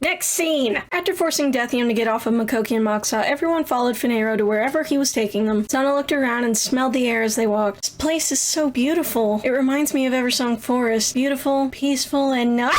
Next scene! After forcing Deathium to get off of Makoki and Moxa, everyone followed Finero to wherever he was taking them. Xanna looked around and smelled the air as they walked. This place is so beautiful. It reminds me of Eversong Forest. Beautiful, peaceful, and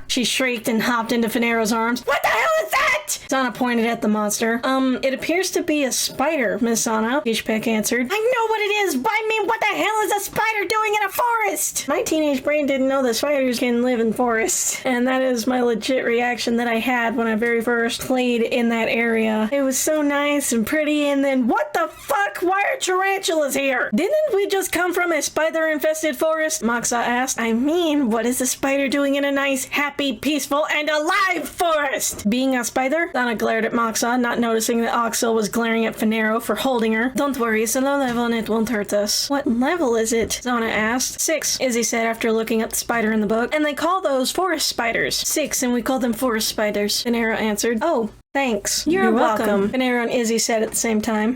She shrieked and hopped into Finero's arms. What the hell is that? Xanna pointed at the monster. It appears to be a spider, Miss Xanna, Ishpek answered. I know what it is! I mean, what the hell is a spider doing in a forest? My teenage brain didn't know that spiders can live in forests. And that is my legit reaction that I had when I very first played in that area. It was so nice and pretty, and then what the fuck? Why are tarantulas here? Didn't we just come from a spider-infested forest? Moxa asked. I mean, what is a spider doing in a nice, happy, peaceful, and alive forest? Being a spider? Xanna glared at Moxa, not noticing that Oxel was glaring at Finero for holding her. Don't worry, it's a low level and it won't hurt us. What level is it? Xanna asked. 6, Izzy said after looking at the spider in the book. And they call those forest spiders. 6, and we call them forest spiders, Finero answered. Oh, thanks. You're welcome, Finero and Izzy said at the same time.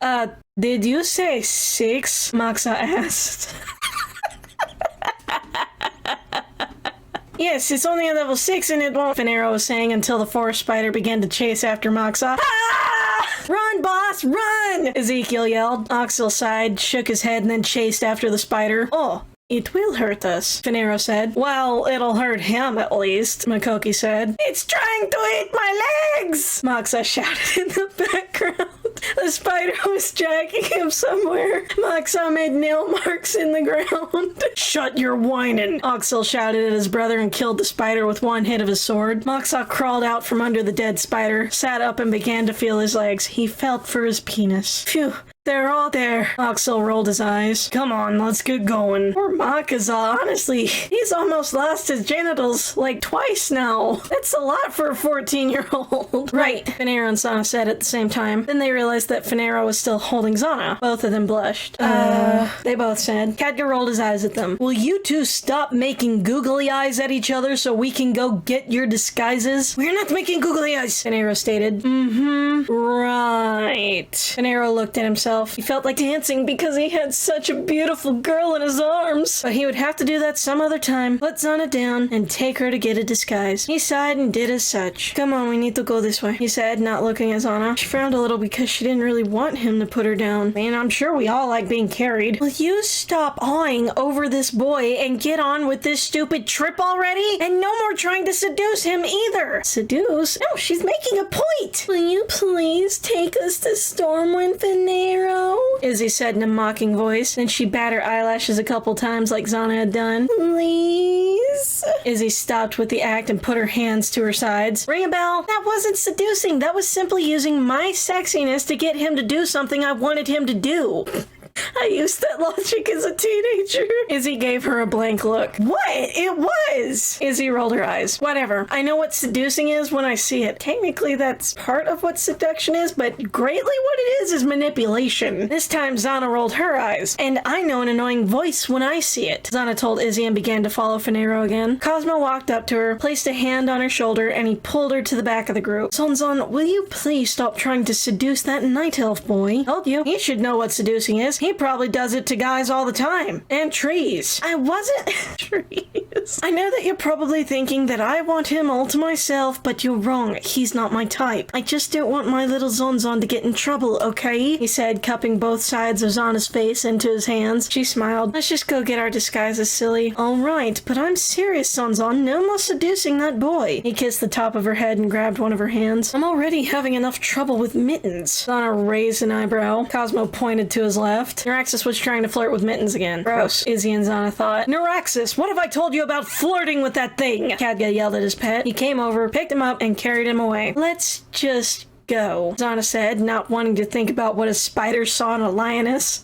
Did you say 6? Moxa asked. Yes, it's only a level 6 and it won't, Finero was saying until the forest spider began to chase after Moxa. Ah! Run, boss, run! Ezekiel yelled. Oxel sighed, shook his head, and then chased after the spider. Oh. It will hurt us, Finero said. Well, it'll hurt him at least, Makoki said. It's trying to eat my legs! Moxa shouted in the background. The spider was dragging him somewhere. Moxa made nail marks in the ground. Shut your whining! Oxel shouted at his brother and killed the spider with one hit of his sword. Moxa crawled out from under the dead spider, sat up and began to feel his legs. He felt for his penis. Phew. They're all there. Oxel rolled his eyes. Come on, let's get going. Poor Makaza, honestly, he's almost lost his genitals like twice now. That's a lot for a 14-year-old. Right, Finero and Xanna said at the same time. Then they realized that Finero was still holding Xanna. Both of them blushed. They both said. Khadgar rolled his eyes at them. Will you two stop making googly eyes at each other so we can go get your disguises? We're not making googly eyes, Finero stated. Right. Finero looked at himself. He felt like dancing because he had such a beautiful girl in his arms. But he would have to do that some other time. Put Xanna down and take her to get a disguise. He sighed and did as such. Come on, we need to go this way, he said, not looking at Xanna. She frowned a little because she didn't really want him to put her down. Man, I'm sure we all like being carried. Will you stop awing over this boy and get on with this stupid trip already? And no more trying to seduce him either. Seduce? No, she's making a point. Will you please take us to Stormwind, Finero? Izzy said in a mocking voice. Then she bat her eyelashes a couple times like Xanna had done. Please? Izzy stopped with the act and put her hands to her sides. Ring a bell? That wasn't seducing. That was simply using my sexiness to get him to do something I wanted him to do. I used that logic as a teenager. Izzy gave her a blank look. What? It was! Izzy rolled her eyes. Whatever. I know what seducing is when I see it. Technically, that's part of what seduction is, but greatly what it is manipulation. This time, Xanna rolled her eyes. And I know an annoying voice when I see it. Xanna told Izzy and began to follow Finero again. Cosmo walked up to her, placed a hand on her shoulder, and he pulled her to the back of the group. Zonzon, will you please stop trying to seduce that night elf boy? Told you. He should know what seducing is. He probably does it to guys all the time. And trees. I wasn't... trees. I know that you're probably thinking that I want him all to myself, but you're wrong. He's not my type. I just don't want my little Zonzon to get in trouble, okay? He said, cupping both sides of Xanna's face into his hands. She smiled. Let's just go get our disguises, silly. All right, but I'm serious, Zonzon. No more seducing that boy. He kissed the top of her head and grabbed one of her hands. I'm already having enough trouble with Mittens. Xanna raised an eyebrow. Cosmo pointed to his left. Neuraxis was trying to flirt with Mittens again. Gross, Izzy and Xanna thought. Neuraxis, what have I told you about flirting with that thing? Khadgar yelled at his pet. He came over, picked him up, and carried him away. Let's just go, Xanna said, not wanting to think about what a spider saw in a lioness.